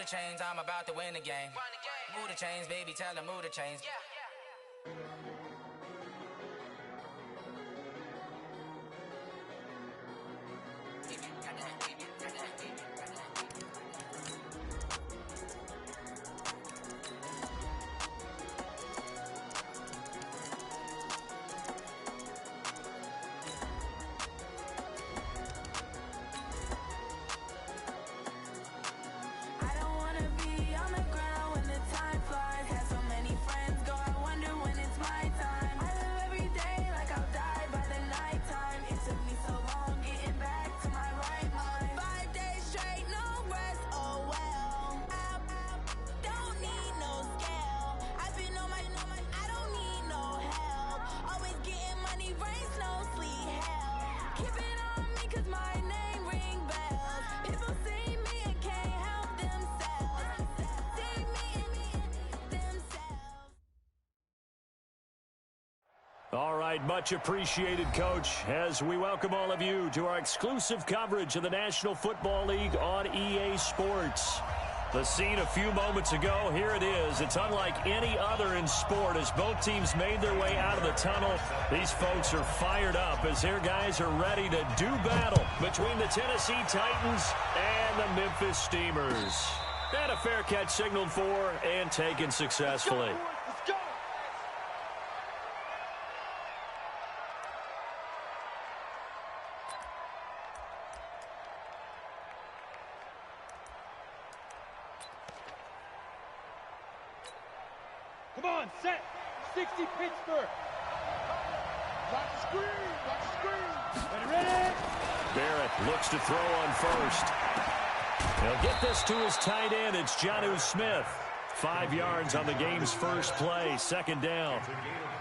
the chains, I'm about to win the game. Move the chains, baby, tell them move the chains. All right, much appreciated, Coach, as we welcome all of you to our exclusive coverage of the National Football League on EA Sports. The scene a few moments ago, here it is. It's unlike any other in sport as both teams made their way out of the tunnel. These folks are fired up as their guys are ready to do battle between the Tennessee Titans and the Memphis Steamers. And a fair catch signaled for and taken successfully. Come on, set. 60 Pittsburgh. Watch the screen. Watch the screen. Ready? Barrett looks to throw on first. He'll get this to his tight end. It's Jonnu Smith. 5 yards on the game's first play. Second down.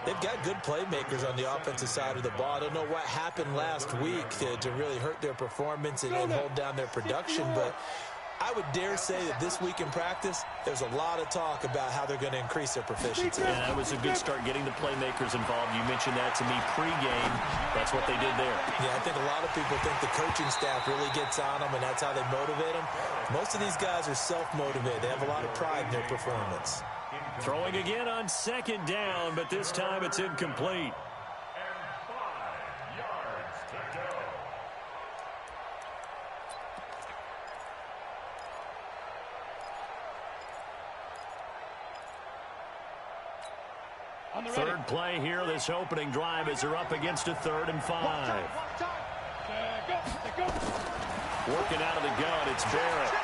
They've got good playmakers on the offensive side of the ball. I don't know what happened last week to really hurt their performance and hold down their production, but I would dare say that this week in practice, there's a lot of talk about how they're going to increase their proficiency. Yeah, that was a good start getting the playmakers involved. You mentioned that to me pregame. That's what they did there. Yeah, I think a lot of people think the coaching staff really gets on them, and that's how they motivate them. Most of these guys are self-motivated. They have a lot of pride in their performance. Throwing again on second down, but this time it's incomplete. Third play here, this opening drive as they're up against a 3rd and 5. Working out of the gun, it's Barrett.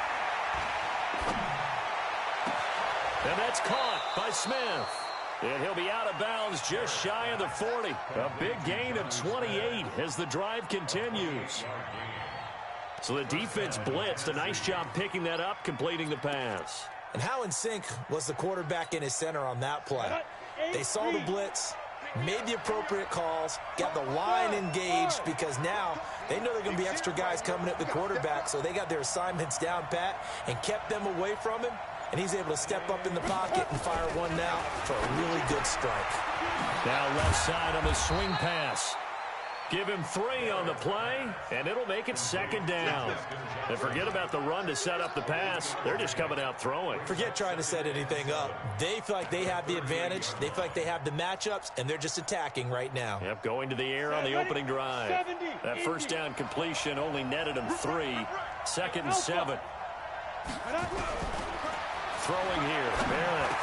And that's caught by Smith. And he'll be out of bounds just shy of the 40. A big gain of 28 as the drive continues. So the defense blitzed. A nice job picking that up, completing the pass. And how in sync was the quarterback in his center on that play? They saw the blitz, made the appropriate calls, got the line engaged because now they know there are going to be extra guys coming at the quarterback, so they got their assignments down pat and kept them away from him, and he's able to step up in the pocket and fire one now for a really good strike. Now left side on the swing pass. Give him 3 on the play, and it'll make it second down. And forget about the run to set up the pass. They're just coming out throwing. Forget trying to set anything up. They feel like they have the advantage. They feel like they have the matchups, and they're just attacking right now. Yep, going to the air on the opening drive. That first down completion only netted them 3. 2nd and 7. Throwing here, Barrett.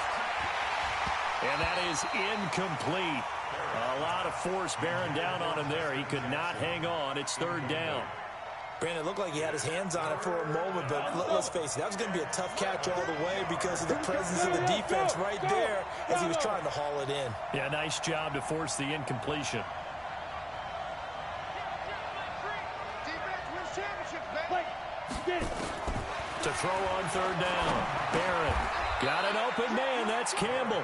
And that is incomplete. A lot of force bearing down on him there. He could not hang on. It's 3rd down. Brandon, it looked like he had his hands on it for a moment, but let's face it, that was going to be a tough catch all the way because of the presence of the defense right there as he was trying to haul it in. Yeah, nice job to force the incompletion. To throw on 3rd down. Barrett got an open man. That's Campbell.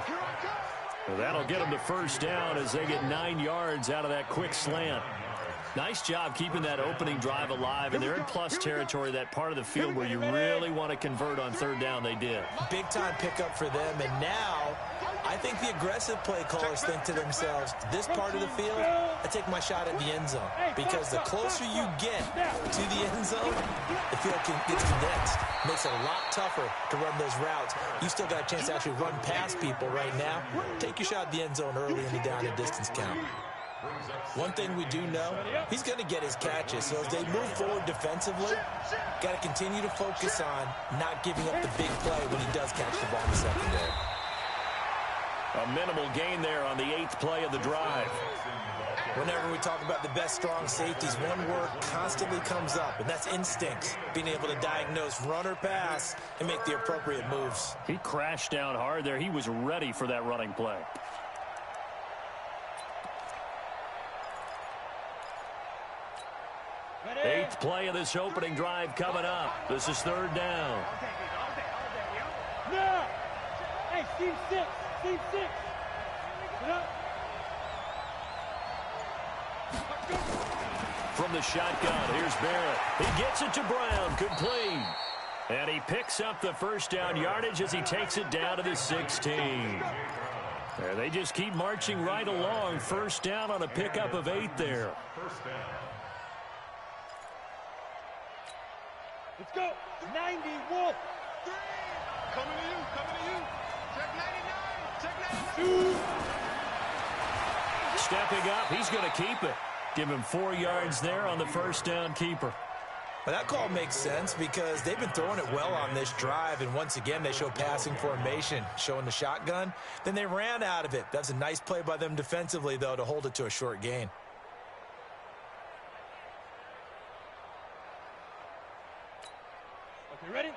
Well, that'll get them to first down as they get 9 yards out of that quick slant. Nice job keeping that opening drive alive, and they're in plus territory, that part of the field where you really want to convert on 3rd down. They did. Big-time pickup for them, and now I think the aggressive play callers think to themselves, this part of the field, I take my shot at the end zone, because the closer you get to the end zone, the field gets condensed. Makes it a lot tougher to run those routes. You still got a chance to actually run past people right now. Take your shot at the end zone early in the down and distance count. One thing we do know, he's going to get his catches. So as they move forward defensively, got to continue to focus on not giving up the big play when he does catch the ball in the secondary. A minimal gain there on the 8th play of the drive. Whenever we talk about the best strong safeties, one word constantly comes up, and that's instincts. Being able to diagnose run or pass and make the appropriate moves. He crashed down hard there. He was ready for that running play. Ready? 8th play of this opening drive coming up. This is 3rd down. No! Hey, Steve 6. Steve 6. Get up. From the shotgun, here's Barrett. He gets it to Brown, complete. And he picks up the first down yardage as he takes it down to the 16. And they just keep marching right along. First down on a pickup of 8 there. Let's go. 90, Wolf. Coming to you. Check 99. Stepping up, he's going to keep it. Give him 4 yards there on the first down keeper. But that call makes sense because they've been throwing it well on this drive, and once again they show passing formation, showing the shotgun. Then they ran out of it. That's a nice play by them defensively, though, to hold it to a short gain. Okay, ready?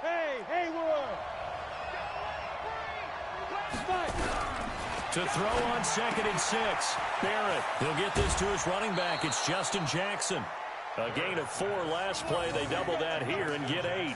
Hey, Hayward! To throw on 2nd and 6. Barrett, he'll get this to his running back. It's Justin Jackson. A gain of 4 last play. They double that here and get 8.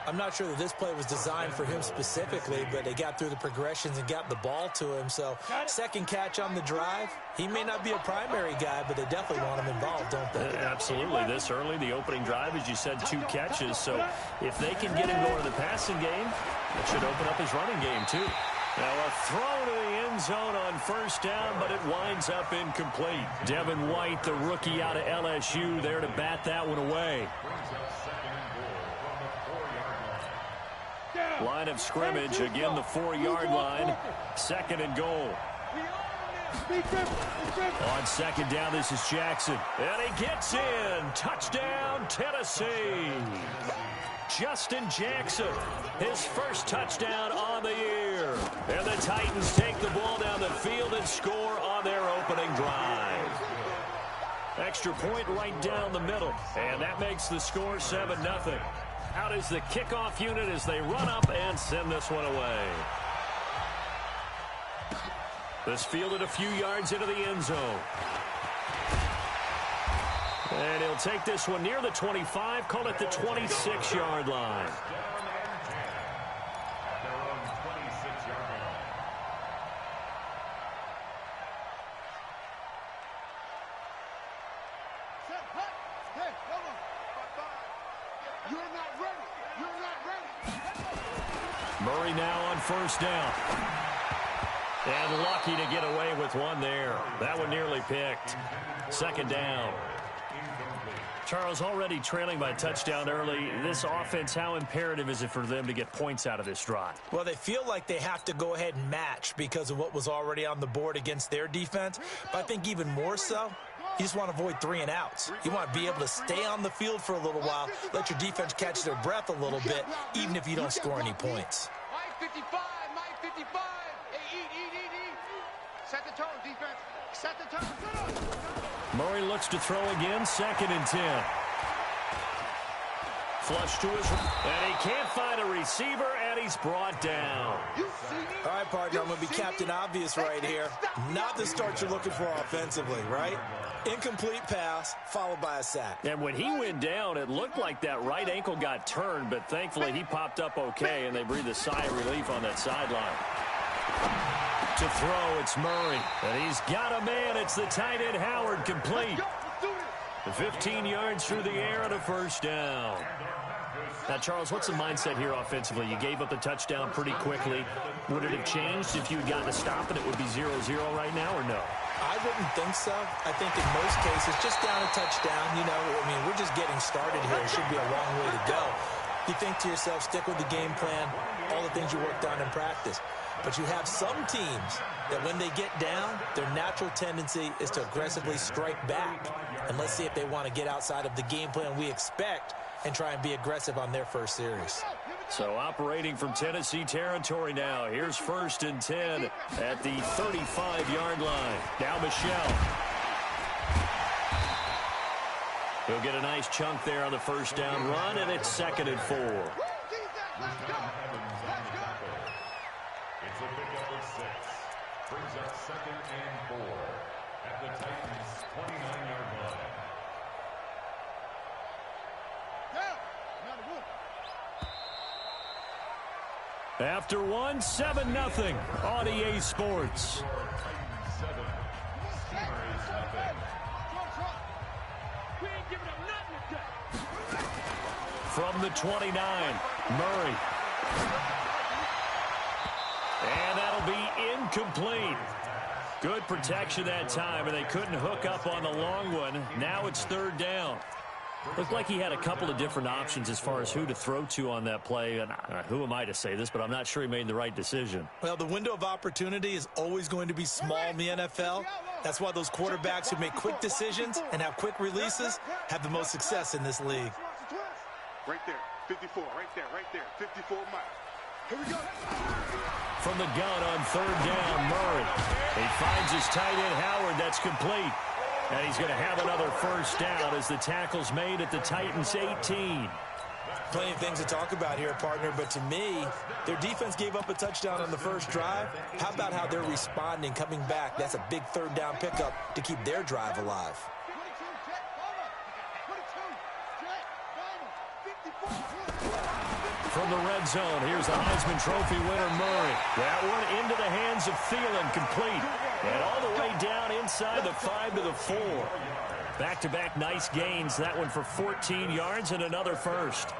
I'm not sure that this play was designed for him specifically, but they got through the progressions and got the ball to him. So, second catch on the drive. He may not be a primary guy, but they definitely want him involved, don't they? Absolutely. This early, the opening drive, as you said, 2 catches. So, if they can get him going in the passing game, it should open up his running game, too. Now a throw to the end zone on first down, but it winds up incomplete. Devin White, the rookie out of LSU, there to bat that one away. Line of scrimmage, again the 4-yard line. 2nd and goal. On 2nd down, this is Jackson. And he gets in. Touchdown, Tennessee. Justin Jackson, his first touchdown on the year. And the Titans take the ball down the field and score on their opening drive. Extra point right down the middle. And that makes the score 7-0. Out is the kickoff unit as they run up and send this one away. This fielded a few yards into the end zone. And he'll take this one near the 25, call it the 26-yard line. Murray now on first down. And lucky to get away with one there. That one nearly picked. 2nd down. Charles, already trailing by touchdown early. This offense, how imperative is it for them to get points out of this drive? Well, they feel like they have to go ahead and match because of what was already on the board against their defense. But I think even more so, you just want to avoid 3 and outs. You want to be able to stay on the field for a little while, let your defense catch their breath a little bit, even if you don't score any points. Mike 55. Hey, eat. Set the tone, defense. Set the tone. Murray looks to throw again, 2nd and 10. Flush to his, and he can't find a receiver, and he's brought down. All right, partner, I'm going to be Captain Obvious right here. Not the start you're looking for offensively, right? Incomplete pass, followed by a sack. And when he went down, it looked like that right ankle got turned, but thankfully he popped up okay, and they breathed a sigh of relief on that sideline. To throw, it's Murray. And he's got a man. It's the tight end, Howard, complete. 15 yards through the air and a first down. Now, Charles, what's the mindset here offensively? You gave up the touchdown pretty quickly. Would it have changed if you had gotten a stop and it would be 0-0 right now, or no? I wouldn't think so. I think in most cases, just down a touchdown, you know, I mean, we're just getting started here. It should be a long way to go. You think to yourself, stick with the game plan, all the things you worked on in practice. But you have some teams that when they get down, their natural tendency is to aggressively strike back. And let's see if they want to get outside of the game plan we expect and try and be aggressive on their first series. So operating from Tennessee territory now. Here's 1st and 10 at the 35-yard line. Now Michelle. He'll get a nice chunk there on the first down run, and it's 2nd and 4. It's a pickup of 6. Brings up 2nd and 4 at the Titans' 29-yard line. After 1, 7-0 on EA Sports. From the 29, Murray. And that'll be incomplete. Good protection that time, and they couldn't hook up on the long one. Now it's 3rd down. Looked like he had a couple of different options as far as who to throw to on that play. And who am I to say this, but I'm not sure he made the right decision. Well, the window of opportunity is always going to be small in the NFL. That's why those quarterbacks who make quick decisions and have quick releases have the most success in this league. Right there, 54, right there, 54 miles. Here we go. From the gun on 3rd down, Murray. He finds his tight end, Howard. That's complete. And he's going to have another first down as the tackle's made at the Titans' 18. Plenty of things to talk about here, partner, but to me, their defense gave up a touchdown on the first drive. How about how they're responding, coming back? That's a big 3rd down pickup to keep their drive alive. From the red zone, here's the Heisman Trophy winner, Murray. That one into the hands of Thielen, complete. And all the way down inside the 5 to the 4. Back-to-back nice gains. That one for 14 yards and another first.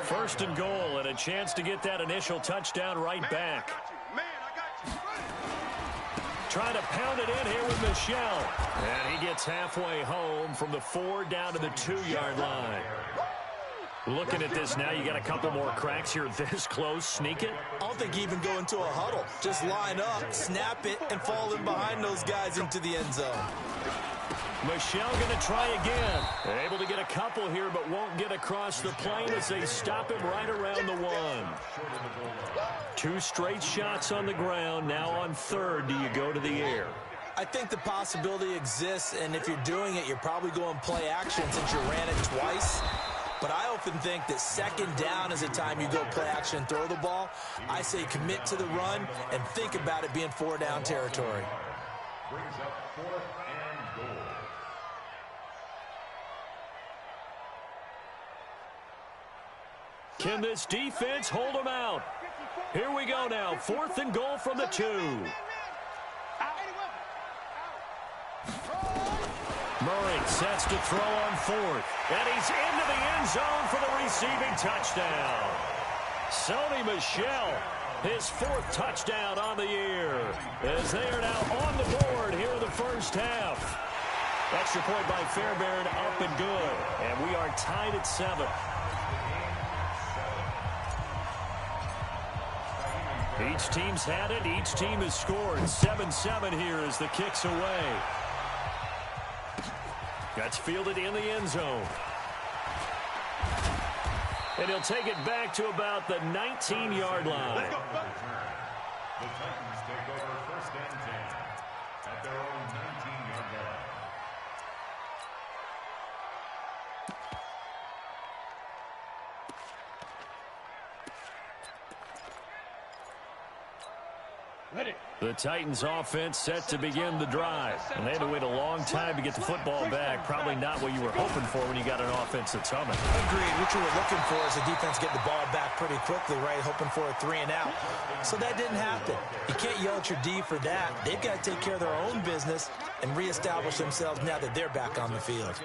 1st and goal, and a chance to get that initial touchdown right back. Trying to pound it in here with Michelle. And he gets halfway home from the 4 down to the 2-yard line. Looking at this now, you got a couple more cracks here this close. Sneak it? I don't think you even go into a huddle. Just line up, snap it, and fall in behind those guys into the end zone. Michelle going to try again. Able to get a couple here, but won't get across the plane as they stop him right around the 1. 2 straight shots on the ground. Now on 3rd, do you go to the air? I think the possibility exists, and if you're doing it, you're probably going play action since you ran it twice. But I often think that 2nd down is a time you go play action and throw the ball. I say commit to the run and think about it being 4 down territory. Brings up 4th and goal. Can this defense hold them out? Here we go now. 4th and goal from the 2. Murray sets to throw on 4th. And he's into the end zone for the receiving touchdown. Sony Michel, his 4th touchdown on the year. As they are now on the board here in the first half. Extra point by Fairbairn, up and good. And we are tied at 7. Each team's had it. Each team has scored. 7-7 here as the kick's away. That's fielded in the end zone. And he'll take it back to about the 19-yard line. The Titans take over 1st and 10 at their own 19-yard line. Ready. The Titans offense set to begin the drive. And they had to wait a long time to get the football back. Probably not what you were hoping for when you got an offense that's humming. Agreed. What you were looking for is the defense get the ball back pretty quickly, right? Hoping for a 3 and out. So that didn't happen. You can't yell at your D for that. They've got to take care of their own business and reestablish themselves now that they're back on the field.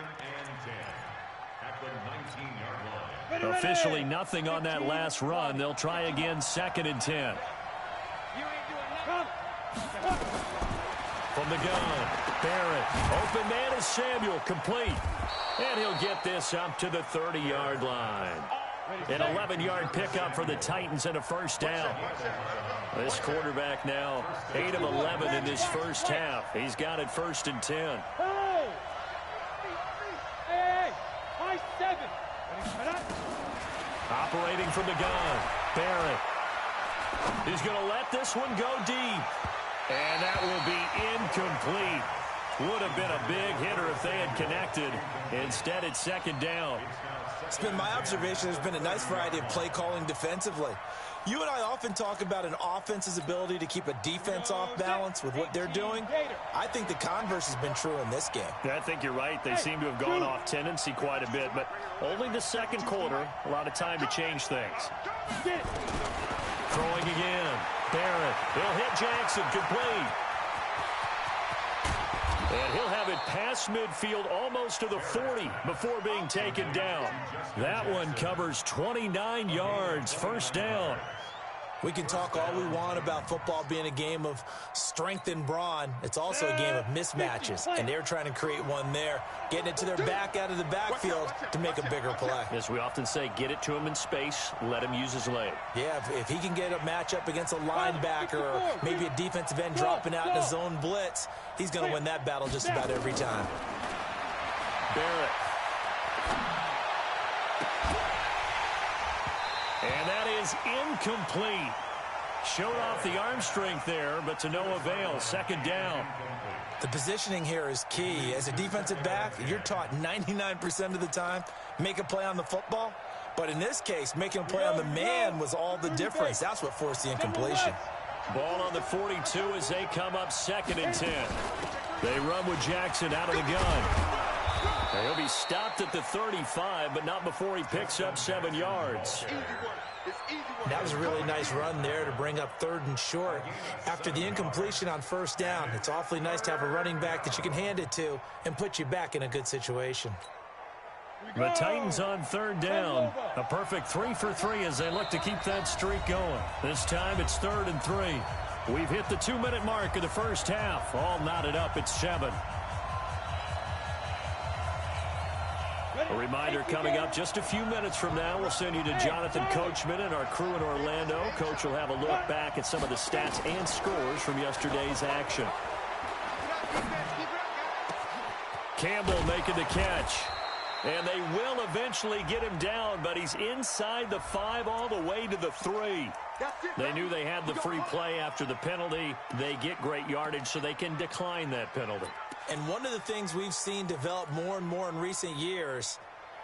Officially nothing on that last run. They'll try again, 2nd and 10. From the gun, Barrett. Open man is Samuel, complete. And he'll get this up to the 30-yard line. An 11-yard pickup for the Titans and a first down. This quarterback now 8 of 11 in this first half. He's got it 1st and 10. Hey, high 7. Operating from the gun, Barrett. He's going to let this one go deep. And that will be incomplete. Would have been a big hitter if they had connected. Instead, it's 2nd down. It's been my observation there's been a nice variety of play calling defensively. You and I often talk about an offense's ability to keep a defense off balance with what they're doing. I think the converse has been true in this game. I think you're right. They seem to have gone off tendency quite a bit, but only the 2nd quarter, a lot of time to change things. Throwing again. Barrett. He'll hit Jackson. Complete. And he'll have it past midfield almost to the 40 before being taken down. That one covers 29 yards. First down. We can talk all we want about football being a game of strength and brawn. It's also a game of mismatches, and they're trying to create one there, getting it to their back out of the backfield to make a bigger play. As we often say, get it to him in space, let him use his leg. Yeah, if he can get a matchup against a linebacker or maybe a defensive end dropping out in a zone blitz, he's going to win that battle just about every time. Barrett. And that is incomplete. Showed off the arm strength there, but to no avail. 2nd down. The positioning here is key. As a defensive back, you're taught 99% of the time, make a play on the football. But in this case, making a play on the man was all the difference. That's what forced the incompletion. Ball on the 42 as they come up 2nd and 10. They run with Jackson out of the gun. He'll be stopped at the 35, but not before he picks up 7 yards. That was a really nice run there to bring up 3rd and short. After the incompletion on 1st down, it's awfully nice to have a running back that you can hand it to and put you back in a good situation. The Titans on 3rd down. A perfect 3 for 3 as they look to keep that streak going. This time it's 3rd and 3. We've hit the 2-minute mark of the first half. All knotted up at 7. A reminder coming up just a few minutes from now. We'll send you to Jonathan Coachman and our crew in Orlando. Coach will have a look back at some of the stats and scores from yesterday's action. Campbell making the catch. And they will eventually get him down, but he's inside the 5 all the way to the 3. They knew they had the free play after the penalty. They get great yardage so they can decline that penalty. And one of the things we've seen develop more and more in recent years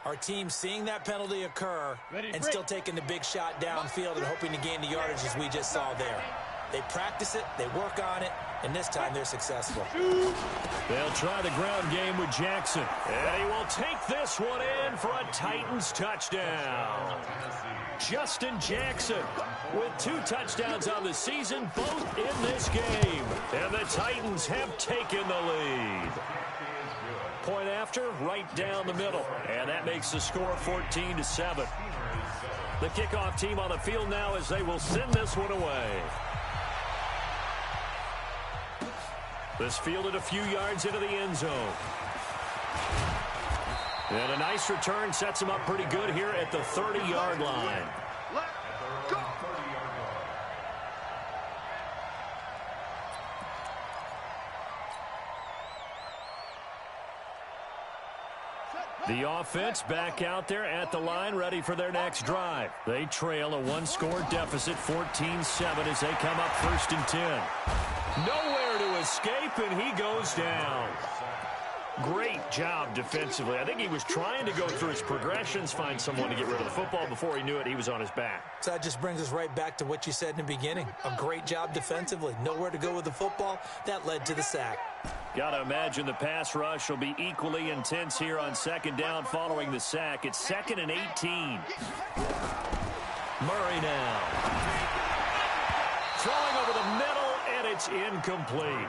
are teams seeing that penalty occur and still taking the big shot downfield and hoping to gain the yardage as we just saw there. They practice it, they work on it, and this time they're successful. They'll try the ground game with Jackson. And he will take this one in for a Titans touchdown. Justin Jackson with 2 touchdowns on the season, both in this game. And the Titans have taken the lead. Point after, right down the middle. And that makes the score 14-7. The kickoff team on the field now as they will send this one away. This fielded a few yards into the end zone. And a nice return sets him up pretty good here at the 30-yard line. The offense back out there at the line, ready for their next drive. They trail a 1-score deficit, 14-7, as they come up 1st and 10. Nowhere to escape, and he goes down. Great job defensively. I think he was trying to go through his progressions, find someone to get rid of the football. Before he knew it, he was on his back. So that just brings us right back to what you said in the beginning. A great job defensively. Nowhere to go with the football. That led to the sack. Got to imagine the pass rush will be equally intense here on 2nd down following the sack. It's 2nd and 18. Murray now. Throwing over the middle, and it's incomplete.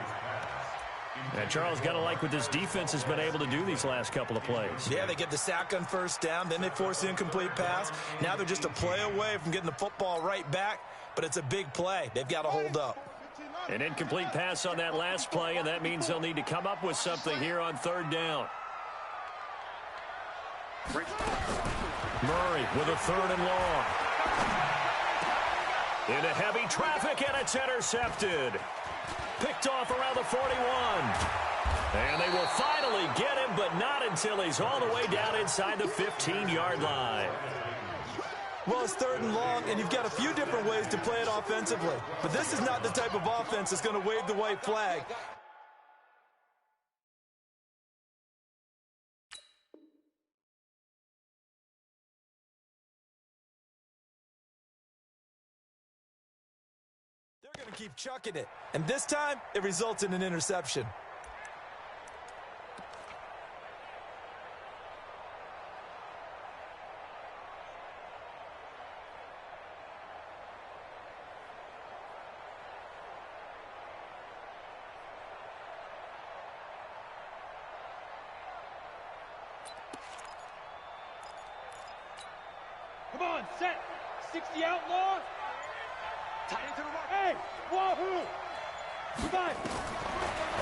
And Charles, got to like what this defense has been able to do these last couple of plays. Yeah, they get the sack on 1st down, then they force the incomplete pass. Now they're just a play away from getting the football right back, but it's a big play. They've got to hold up. An incomplete pass on that last play, and that means they'll need to come up with something here on 3rd down. Murray with a 3rd and long. Into heavy traffic, and it's intercepted. Picked off around the 41. And they will finally get him, but not until he's all the way down inside the 15-yard line. Well, it's 3rd and long, and you've got a few different ways to play it offensively. But this is not the type of offense that's going to wave the white flag. They're going to keep chucking it. And this time, it results in an interception. Come on, set. 60 outlaw. Tight into the right. Hey, wahoo. Goodbye.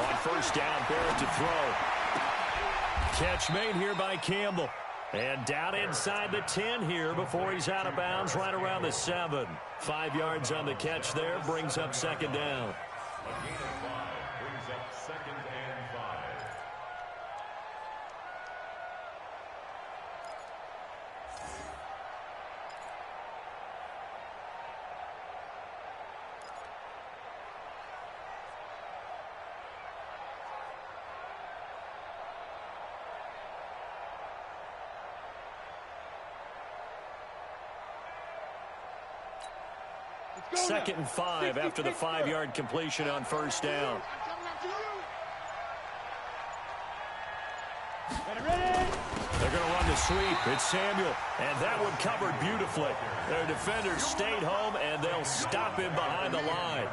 On 1st down, Barrett to throw. Catch made here by Campbell. And down inside the 10 here before he's out of bounds right around the 7. 5 yards on the catch there, brings up 2nd down. A gain of 5 brings up 2nd and 5. Let's go 2nd and 5 after the 5-yard completion on 1st down. They're going to run the sweep. It's Samuel, and that one covered beautifully. Their defenders stayed home, and they'll stop him behind the line.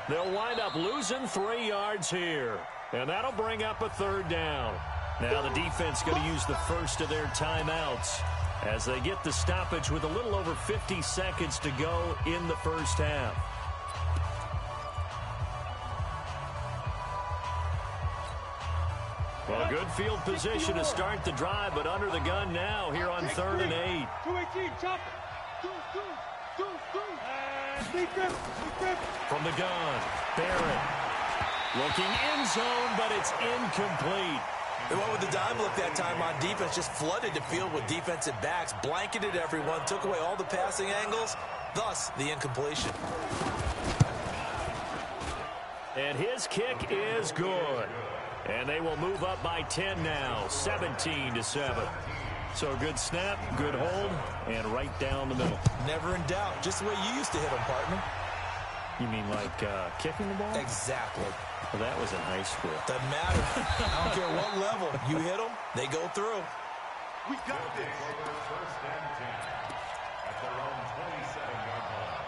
They'll wind up losing 3 yards here, and that'll bring up a 3rd down. Now the defense going to use the first of their timeouts as they get the stoppage with a little over 50 seconds to go in the 1st half. Well, good field position to start the drive, but under the gun now here on 3rd and 8. 218, chop it. Sneak grip. From the gun, Barrett. Looking end zone, but it's incomplete. They went with the dime look that time on defense, just flooded the field with defensive backs, blanketed everyone, took away all the passing angles, thus the incompletion. And his kick is good. And they will move up by 10 now, 17-7. So a good snap, good hold, and right down the middle. Never in doubt, just the way you used to hit them, partner. You mean like kicking the ball? Exactly. Well, that was in high school. Doesn't matter. I don't care what level. You hit them, they go through. We got this. 1st and 10 at their own 27-yard line.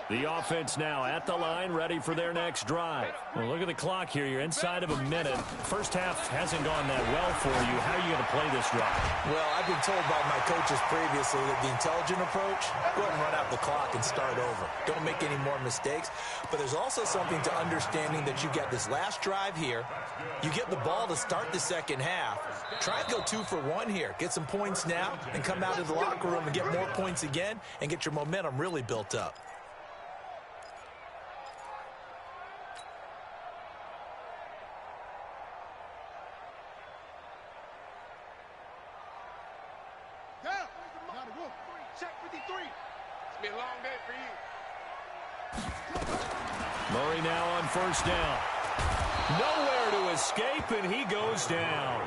The offense now at the line, ready for their next drive. Well, look at the clock here. You're inside of a minute. First half hasn't gone that well for you. How are you going to play this drive? Well, I've been told by my coaches previously that the intelligent approach, go ahead and run out the clock and start over. Don't make any more mistakes. But there's also something to understanding that you get this last drive here. You get the ball to start the 2nd half. Try and go 2 for 1 here. Get some points now and come out of the locker room and get more points again and get your momentum really built up. Murray now on 1st down. Nowhere to escape, and he goes down.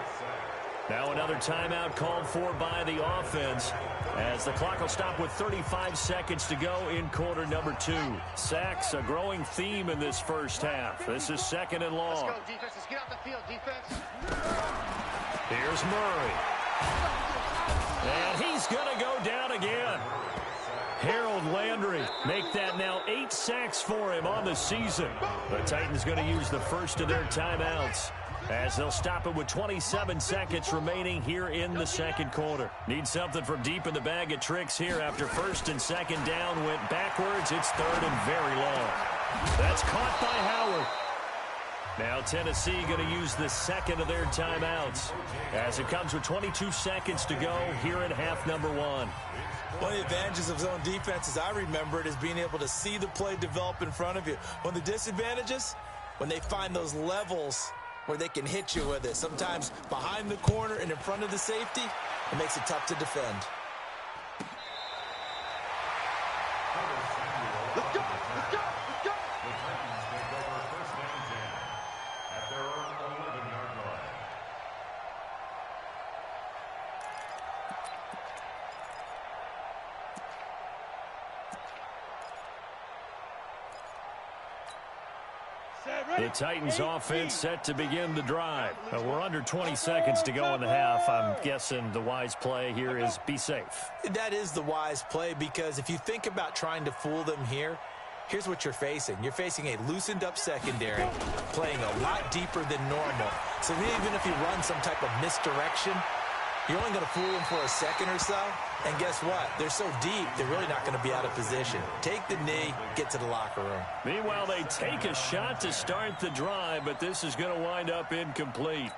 Now another timeout called for by the offense as the clock will stop with 35 seconds to go in quarter number 2. Sacks, a growing theme in this 1st half. This is 2nd and long. Let's go, defense. Let's get out the field, defense. Here's Murray. And he's going to go down again. Harold Landry make that now 8 sacks for him on the season. The Titans going to use the first of their timeouts as they'll stop it with 27 seconds remaining here in the 2nd quarter. Need something from deep in the bag of tricks here after 1st and 2nd down went backwards. It's 3rd and very long. That's caught by Howard. Now Tennessee going to use the second of their timeouts as it comes with 22 seconds to go here in half number 1. One of the advantages of zone defense, as I remember it, is being able to see the play develop in front of you. One of the disadvantages, when they find those levels where they can hit you with it, sometimes behind the corner and in front of the safety, it makes it tough to defend. Let's go! Let's go! Let's go! The Titans take over first and 10 at their own 11-yard line. The Titans offense set to begin the drive. We're under 20 seconds to go in the half. I'm guessing the wise play here is be safe. That is the wise play, because if you think about trying to fool them here, here's what you're facing. You're facing a loosened up secondary, playing a lot deeper than normal. So even if you run some type of misdirection, you're only going to fool them for a second or so. And guess what? They're so deep, they're really not going to be out of position. Take the knee, get to the locker room. Meanwhile, they take a shot to start the drive, but this is going to wind up incomplete.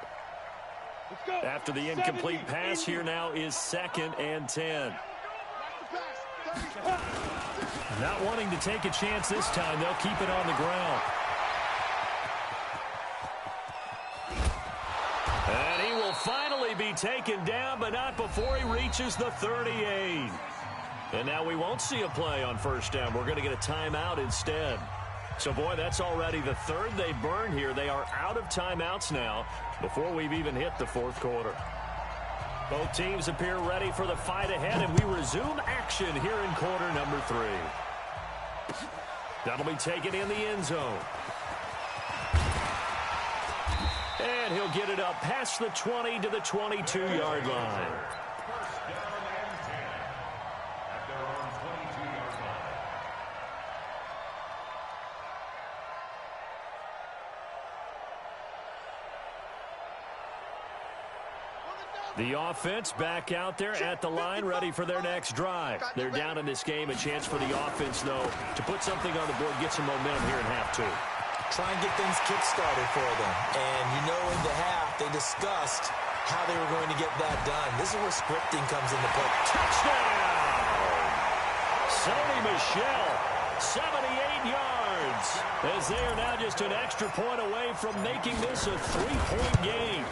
After the incomplete pass, here now is 2nd and 10. Not wanting to take a chance this time, they'll keep it on the ground. And he will finally be taken down, but not before he reaches the 38. And now we won't see a play on first down. We're going to get a timeout instead. So, boy, that's already the third they burned here. They are out of timeouts now before we've even hit the fourth quarter. Both teams appear ready for the fight ahead, and we resume action here in quarter number 3. That'll be taken in the end zone. And he'll get it up past the 20 to the 22-yard line. First down and 10 at their own 22-yard line. The offense back out there at the line, ready for their next drive. They're down in this game. A chance for the offense, though, to put something on the board, get some momentum here in half 2. Try and get things kick-started for them. And you know, in the half, they discussed how they were going to get that done. This is where scripting comes into play. Touchdown! Sony Michel, 78 yards, as they are now just an extra point away from making this a 3-point game.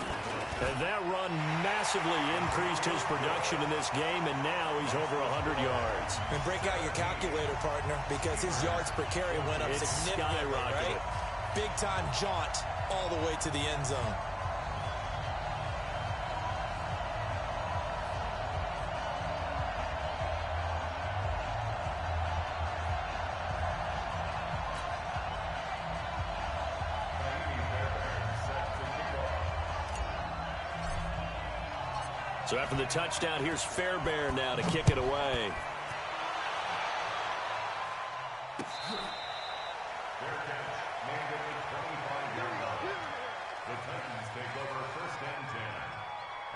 And that run massively increased his production in this game, and now he's over 100 yards. And break out your calculator, partner, because his yards per carry went up significantly, right? Big-time jaunt all the way to the end zone. So after the touchdown, here's Fairbairn now to kick it away. Fair catch, made at the 25-yard line. The Titans take over first and 10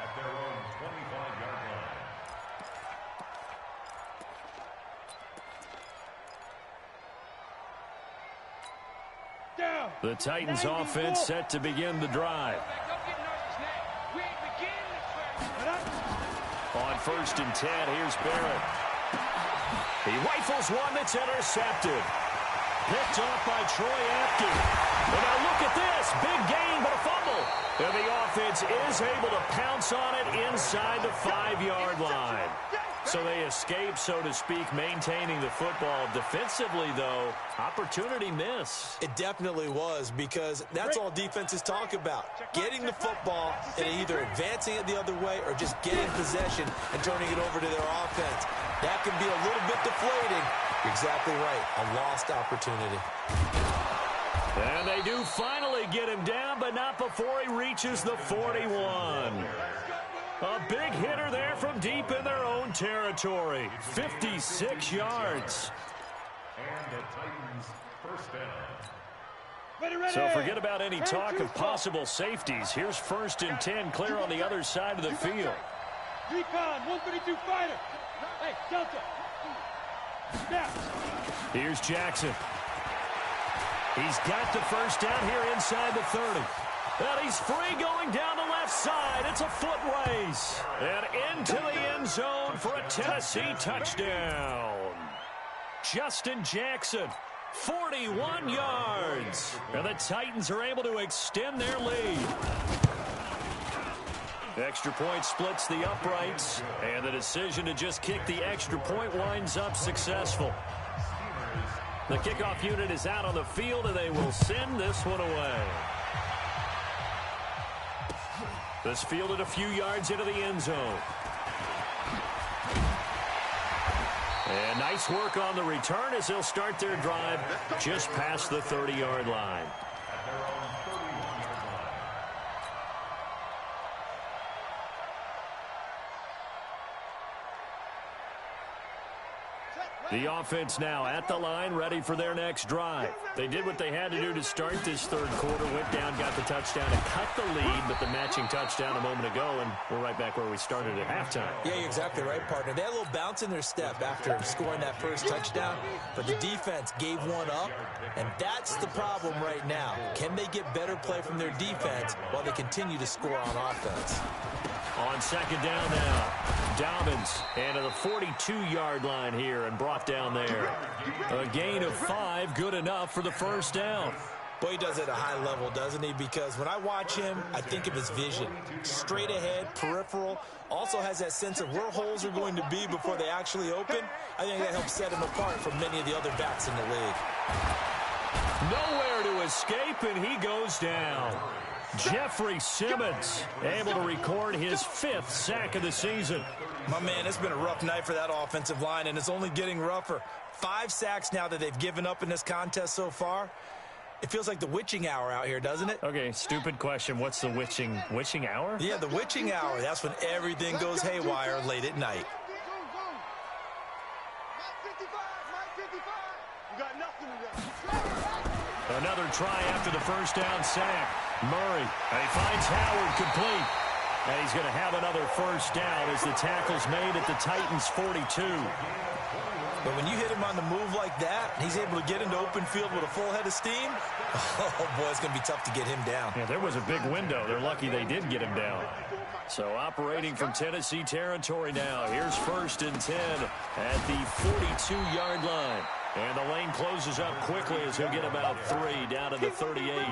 at their own 25-yard line. Down. The Titans offense set to begin the drive. On first and 10, here's Barrett. He rifles one that's intercepted. Picked off by Troy Apke. And now look at this. Big gain, but a fumble. And the offense is able to pounce on it inside the 5-yard line. So they escape, so to speak, maintaining the football. Defensively, though, opportunity miss. It definitely was, because that's all defenses talk about. Getting the football and either advancing it the other way or just getting possession and turning it over to their offense. That can be a little bit deflating. You're exactly right. A lost opportunity. And they do finally get him down, but not before he reaches the 41. A big hitter there from deep in their own territory. 56 yards. And the Titans first down. Ready. So forget about any talk of possible safeties. Here's first and 10, clear on the other side of the field. Recon, 132 fighter. Hey, Delta. Snap. Here's Jackson. He's got the first down here inside the 30. And he's free going down the left side. It's a foot race. And into the end zone for a Tennessee touchdown. Justin Jackson, 41 yards. And the Titans are able to extend their lead. Extra point splits the uprights. And the decision to just kick the extra point winds up successful. The kickoff unit is out on the field, and they will send this one away. This fielded a few yards into the end zone. And nice work on the return as they'll start their drive just past the 30-yard line. The offense now at the line, ready for their next drive. They did what they had to do to start this third quarter, went down, got the touchdown, and cut the lead, but the matching touchdown a moment ago, and we're right back where we started at halftime. Yeah, you're exactly right, partner. They had a little bounce in their step after scoring that first touchdown, but the defense gave one up, and that's the problem right now. Can they get better play from their defense while they continue to score on offense? On second down now, Dobbins and to the 42-yard line here and brought down there. A gain of 5, good enough for the first down. Boy, he does it at a high level, doesn't he? Because when I watch him, I think of his vision. Straight ahead, peripheral, also has that sense of where holes are going to be before they actually open. I think that helps set him apart from many of the other backs in the league. Nowhere to escape, and he goes down. Jeffrey Simmons able to record his 5th sack of the season. My man, it's been a rough night for that offensive line, and it's only getting rougher. 5 sacks now that they've given up in this contest so far. It feels like the witching hour out here, doesn't it? Okay, stupid question. What's the witching hour? Yeah, the witching hour. That's when everything goes haywire late at night. Another try after the first down sack. Murray, and he finds Howard complete. And he's going to have another first down as the tackle's made at the Titans' 42. But when you hit him on the move like that, and he's able to get into open field with a full head of steam, oh, boy, it's going to be tough to get him down. Yeah, there was a big window. They're lucky they did get him down. So operating from Tennessee territory now. Here's 1st and 10 at the 42-yard line. And the lane closes up quickly as he'll get about 3 down to the 38.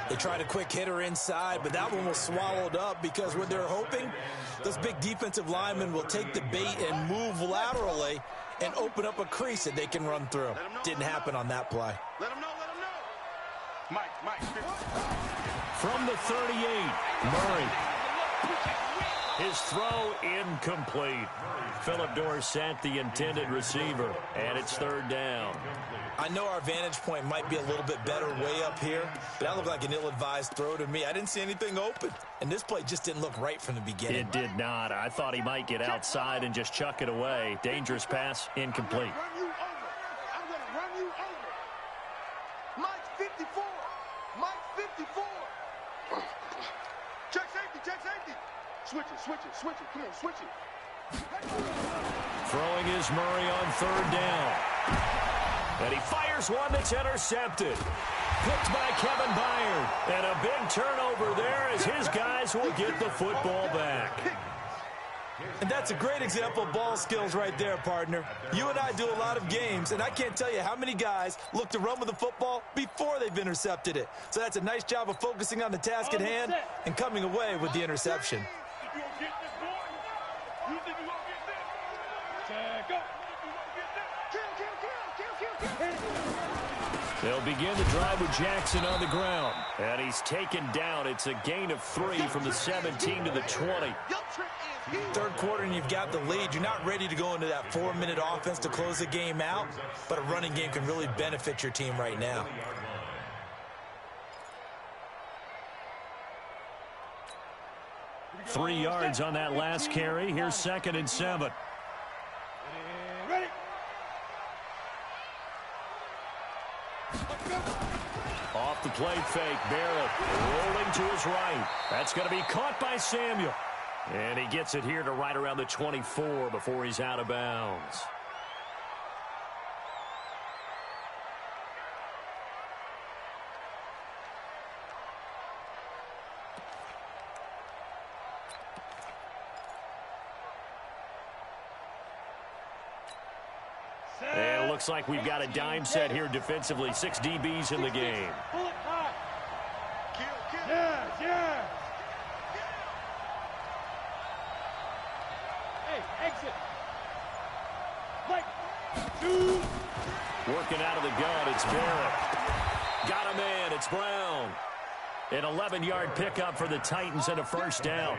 They tried a quick hitter inside, but that one was swallowed up because what they're hoping, those big defensive linemen will take the bait and move laterally and open up a crease that they can run through. Didn't happen on that play. Let him know, let him know. Mike. From the 38, Murray. His throw incomplete. Philip Dorsett, the intended receiver, and it's 3rd down. I know our vantage point might be a little bit better way up here, but that looked like an ill-advised throw to me. I didn't see anything open, and this play just didn't look right from the beginning. It did not. I thought he might get outside and just chuck it away. Dangerous pass, incomplete. I'm going to run you over. Mike 54. Check safety. Switch it. Come on, switch it. Throwing is Murray on 3rd down. And he fires one that's intercepted. Picked by Kevin Byard. And a big turnover there as his guys will get the football back. And that's a great example of ball skills right there, partner. You and I do a lot of games, and I can't tell you how many guys look to run with the football before they've intercepted it. So that's a nice job of focusing on the task at hand and coming away with the interception. They'll begin the drive with Jackson on the ground. And he's taken down. It's a gain of 3 from the 17 to the 20. Third quarter and you've got the lead. You're not ready to go into that 4-minute offense to close the game out, but a running game can really benefit your team right now. Three yards on that last carry. Here's 2nd and 7. Ready. Off the plate fake, Barrett rolling to his right. That's going to be caught by Samuel. And he gets it here to right around the 24 before he's out of bounds. looks like we've got a dime set here defensively. 6 DBs in the game. Pull it high. Yeah, yeah. Hey, exit. Like, two. Working out of the gun, it's Barrett. Got a man, it's Brown. An 11-yard pickup for the Titans and a first down.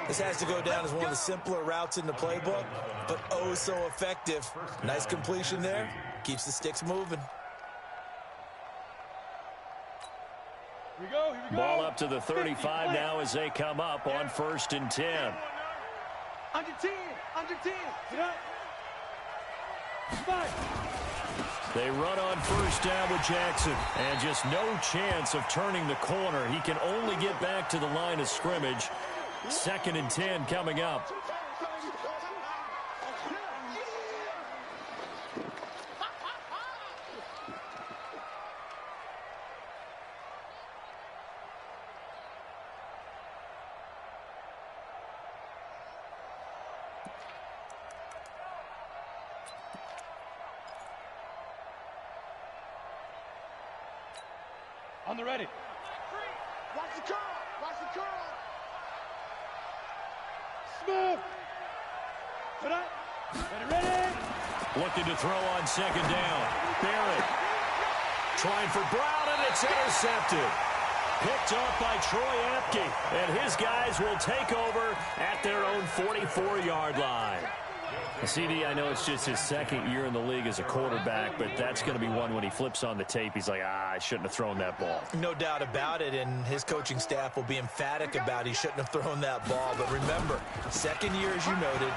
This has to go down as one of the simpler routes in the playbook, but oh so effective. Nice completion there. Keeps the sticks moving. Here we go, here we go. Ball up to the 35 now as they come up on 1st and 10. Under 10, under 10. Get up. 5. They run on 1st down with Jackson, and just no chance of turning the corner. He can only get back to the line of scrimmage. 2nd and 10 coming up. On the ready. Watch the curl. Watch the curl. Smooth. Put up. Ready. Looking to throw on 2nd down. Barrett trying for Brown, and it's intercepted. Picked off by Troy Apke, and his guys will take over at their own 44-yard line. CD, I know it's just his 2nd year in the league as a quarterback, but that's going to be one when he flips on the tape. He's like, I shouldn't have thrown that ball. No doubt about it, and his coaching staff will be emphatic about he shouldn't have thrown that ball. But remember, 2nd year, as you noted,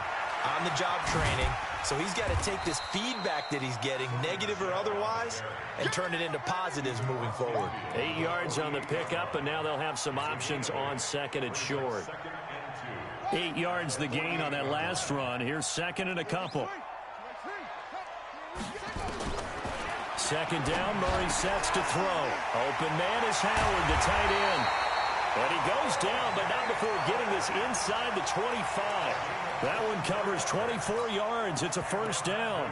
on-the-job training. So he's got to take this feedback that he's getting, negative or otherwise, and turn it into positives moving forward. 8 yards on the pickup, and now they'll have some options on 2nd and short. 8 yards the gain on that last run. Here's 2nd and a couple. 2nd down, Murray sets to throw. Open man is Howard, the tight end. And he goes down, but not before getting this inside the 25. That one covers 24 yards. It's a first down.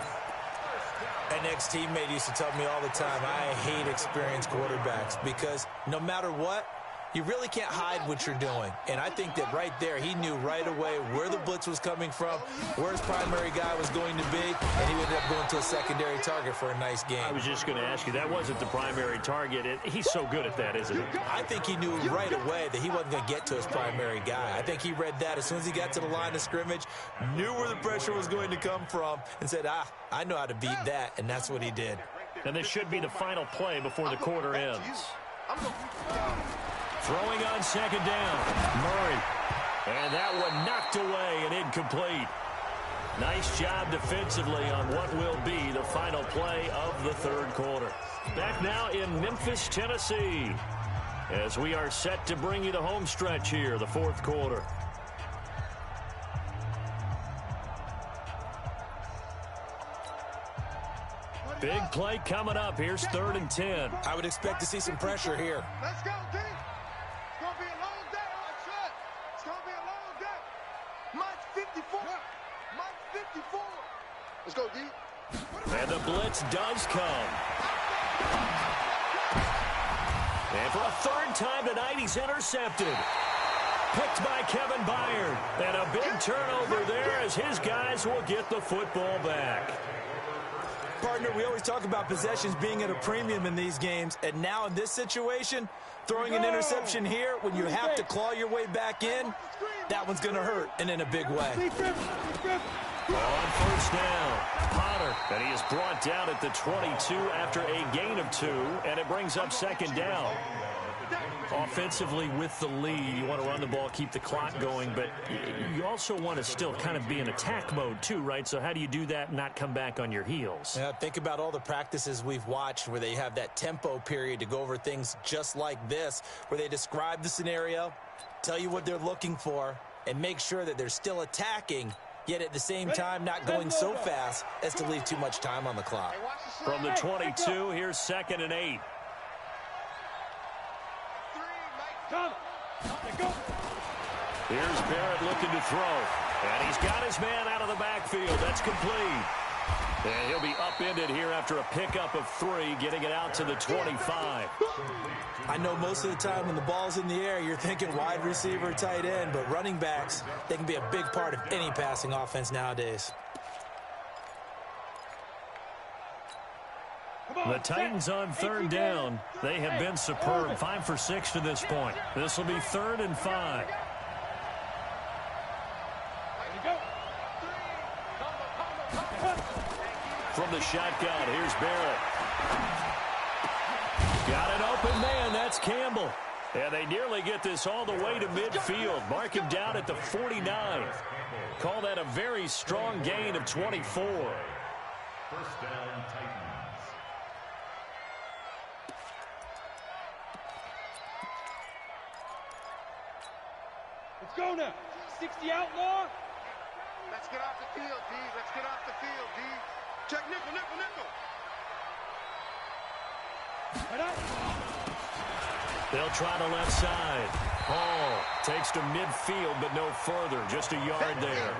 An ex-teammate used to tell me all the time, I hate experienced quarterbacks because no matter what, you really can't hide what you're doing. And I think that right there, he knew right away where the blitz was coming from, where his primary guy was going to be, and he would end up going to a secondary target for a nice game. I was just going to ask you, that wasn't the primary target. He's so good at that, isn't he? I think he knew right away that he wasn't going to get to his primary guy. I think he read that as soon as he got to the line of scrimmage, knew where the pressure was going to come from, and said, I know how to beat that, and that's what he did. And this should be the final play before the quarter ends. Throwing on 2nd down, Murray. And that one knocked away and incomplete. Nice job defensively on what will be the final play of the 3rd quarter. Back now in Memphis, Tennessee, as we are set to bring you the home stretch here, the 4th quarter. Big play coming up. Here's 3rd and 10. I would expect to see some pressure here. Let's go, D. It's going to be a long day. It's going to be a long day. Mike's 54. Mike's 54. Let's go, D. And the blitz does come. And for a 3rd time tonight, he's intercepted. Picked by Kevin Byard. And a big turnover there as his guys will get the football back. Partner, we always talk about possessions being at a premium in these games, and now in this situation, throwing an interception here when you have to claw your way back in, that one's going to hurt, and in a big way. On 1st down, Potter, and he is brought down at the 22 after a gain of 2, and it brings up 2nd down. Offensively with the lead, you want to run the ball, keep the clock going, but you also want to still kind of be in attack mode too, right? So how do you do that and not come back on your heels? Yeah, think about all the practices we've watched where they have that tempo period to go over things just like this, where they describe the scenario, tell you what they're looking for, and make sure that they're still attacking, yet at the same time not going so fast as to leave too much time on the clock. From the 22, here's 2nd and 8. Here's Barrett looking to throw. And he's got his man out of the backfield. That's complete. And he'll be upended here after a pickup of 3, getting it out to the 25. I know most of the time when the ball's in the air, you're thinking wide receiver, tight end, but running backs, they can be a big part of any passing offense nowadays. The Titans on third down. They have been superb, 5 for 6 to this point. This will be 3rd and 5. From the shotgun, here's Barrett. Got an open man, that's Campbell. And they nearly get this all the way to midfield. Mark him down at the 49. Call that a very strong gain of 24. First down, Titans. Let's go now. 60 outlaw. Let's get off the field, D. Let's get off the field, D. Check nickel, nickel, nickel. They'll try the left side. Hall takes to midfield, but no further. Just a yard there.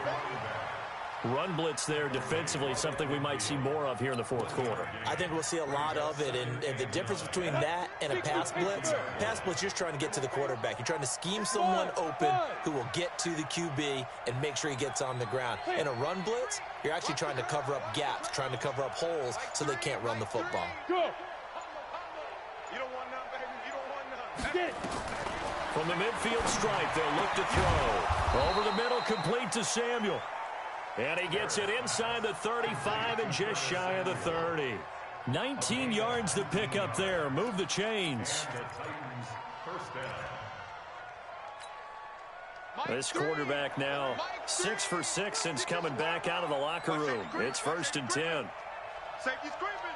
Run blitz there defensively, something we might see more of here in the fourth quarter. I think we'll see a lot of it, and the difference between that and a pass blitz, you're just trying to get to the quarterback. You're trying to scheme someone open who will get to the QB and make sure he gets on the ground. In a run blitz, you're actually trying to cover up gaps, trying to cover up holes so they can't run the football. Go. You don't want none, baby. You don't want none. From the midfield stripe, they'll look to throw. Over the middle, complete to Samuel. And he gets it inside the 35 and just shy of the 30. 19 yards to pick up there. Move the chains. First down. This quarterback now 6 for 6 since coming back out of the locker room. It's 1st and 10. Safety screaming.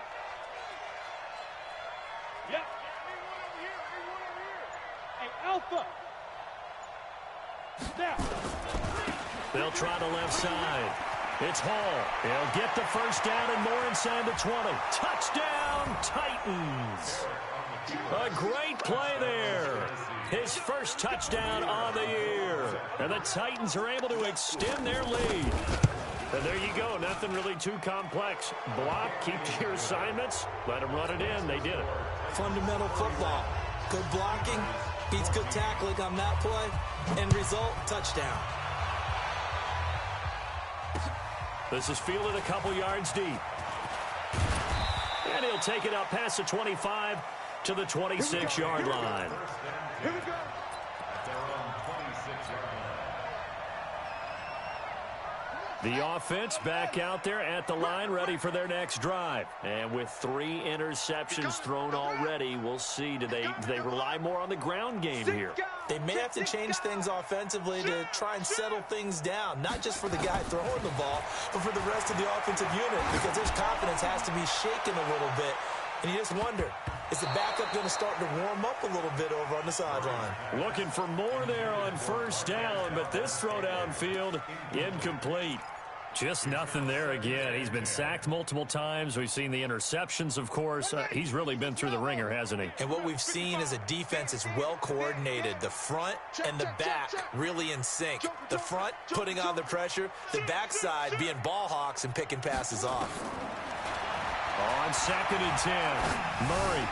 Yep. Hey, Alpha. Now. They'll try the left side. It's Hall. He'll get the first down and more inside the 20. Touchdown, Titans. A great play there. His first touchdown on the year. And the Titans are able to extend their lead. And there you go. Nothing really too complex. Block, keep to your assignments, let them run it in. They did it. Fundamental football. Good blocking beats good tackling on that play. End result, touchdown. This is fielded a couple yards deep. And he'll take it up past the 25 to the 26-yard line. Here we go. At their own 26-yard line. The offense back out there at the line, ready for their next drive. And with 3 interceptions thrown already, we'll see. Do they rely more on the ground game here? They may have to change things offensively to try and settle things down, not just for the guy throwing the ball, but for the rest of the offensive unit, because his confidence has to be shaken a little bit. And you just wonder, is the backup going to start to warm up a little bit over on the sideline? Looking for more there on first down, but this throw downfield incomplete. Just nothing there again. He's been sacked multiple times. We've seen the interceptions, of course. He's really been through the ringer, hasn't he? And what we've seen is a defense that's well coordinated. The front and the back really in sync. The front putting on the pressure, the backside being ball hawks and picking passes off. On 2nd and 10, Murray.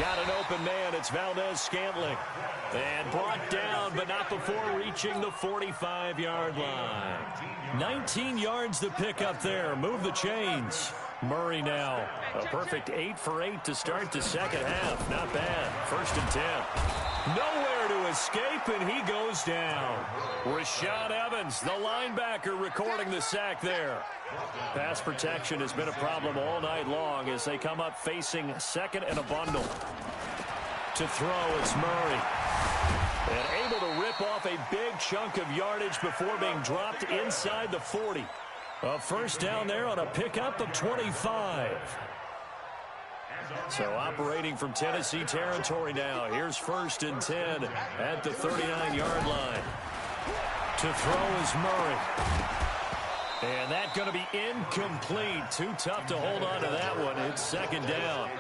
Got an open man. It's Valdez-Scantling. And brought down, but not before reaching the 45-yard line. 19 yards to pick up there. Move the chains. Murray now. A perfect 8 for 8 to start the second half. Not bad. 1st and 10. Nowhere to escape, and he goes down. Rashad Evans, the linebacker, recording the sack there. Pass protection has been a problem all night long as they come up facing 2nd and a bundle. To throw, it's Murray. And able to rip off a big chunk of yardage before being dropped inside the 40. A first down there on a pickup of 25. So operating from Tennessee territory now. Here's 1st and 10 at the 39-yard line. To throw is Murray. And that's going to be incomplete. Too tough to hold on to that one. It's 2nd down.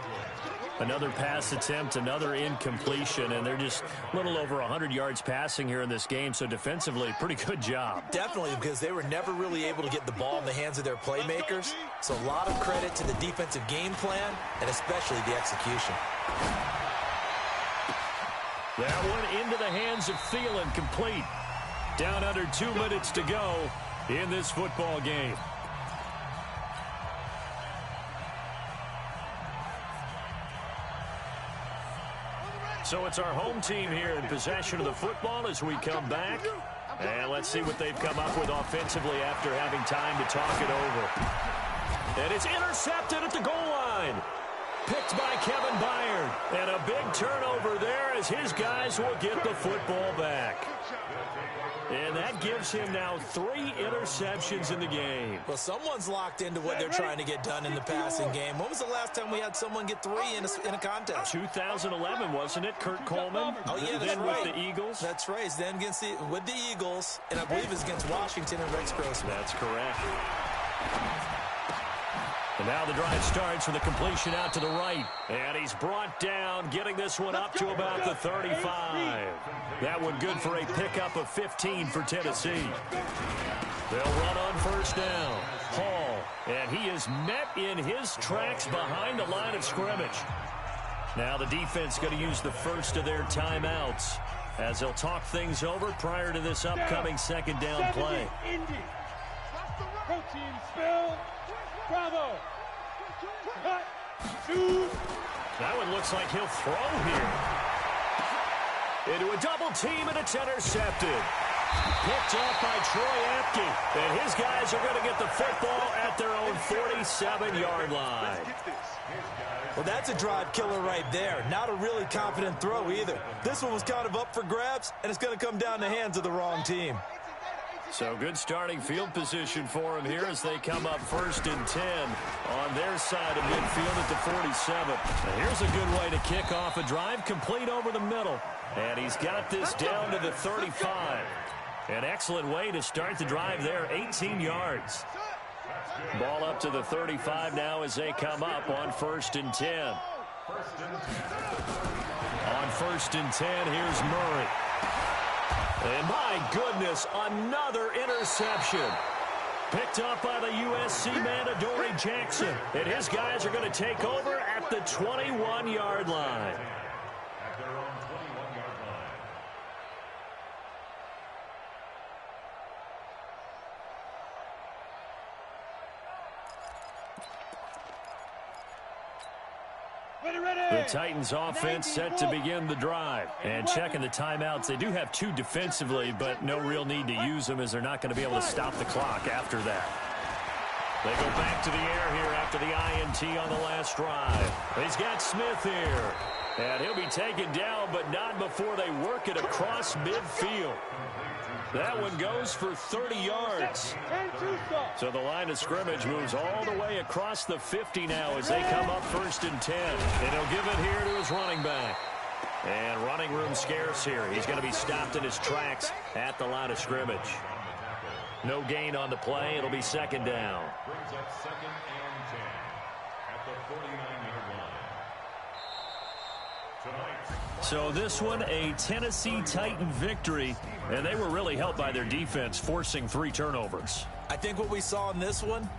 Another pass attempt, another incompletion, and they're just a little over 100 yards passing here in this game, so defensively, pretty good job. Definitely, because they were never really able to get the ball in the hands of their playmakers, so a lot of credit to the defensive game plan and especially the execution. That one into the hands of Thielen, complete. Down under 2 minutes to go in this football game. So it's our home team here in possession of the football as we come back. And let's see what they've come up with offensively after having time to talk it over. And it's intercepted at the goal line. Picked by Kevin Byard. And a big turnover there as his guys will get the football back. And that gives him now 3 interceptions in the game. Well, someone's locked into what they're trying to get done in the passing game. When was the last time we had someone get 3 in a contest? 2011, wasn't it, Kurt Coleman? Oh, yeah, that's then right. With the Eagles? That's right. Then with the Eagles, and I believe it's against Washington and Rex Grossman. That's correct. And now the drive starts with a completion out to the right. And he's brought down, getting this one up to about the 35. That one good for a pickup of 15 for Tennessee. They'll run on first down. Hall, and he is met in his tracks behind the line of scrimmage. Now the defense going to use the first of their timeouts as they'll talk things over prior to this upcoming second down play. Protein spill. Bravo. Cut. Shoot. That one looks like he'll throw here. Into a double team, and it's intercepted. Picked off by Troy Apke. And his guys are going to get the football at their own 47-yard line. Well, that's a drive killer right there. Not a really confident throw either. This one was kind of up for grabs, and it's going to come down the hands of the wrong team. So good starting field position for him here as they come up 1st and 10 on their side of midfield at the 47. Now here's a good way to kick off a drive, complete over the middle. And he's got this down to the 35. An excellent way to start the drive there, 18 yards. Ball up to the 35 now as they come up on 1st and 10. On 1st and 10, here's Murray. And my goodness, another interception. Picked up by the USC man, Adoree Jackson. And his guys are going to take over at the 21-yard line. At their own 21-yard line. The Titans offense set to begin the drive. And checking the timeouts, they do have 2 defensively, but no real need to use them as they're not going to be able to stop the clock after that. They go back to the air here after the INT on the last drive. He's got Smith here. And he'll be taken down, but not before they work it across midfield. That one goes for 30 yards. So the line of scrimmage moves all the way across the 50 now as they come up 1st and 10. And he'll give it here to his running back. And running room scarce here. He's going to be stopped in his tracks at the line of scrimmage. No gain on the play. It'll be 2nd down. Brings up 2nd and 10 at the 49-yard line. So this one, a Tennessee Titan victory, and they were really helped by their defense, forcing 3 turnovers. I think what we saw in this one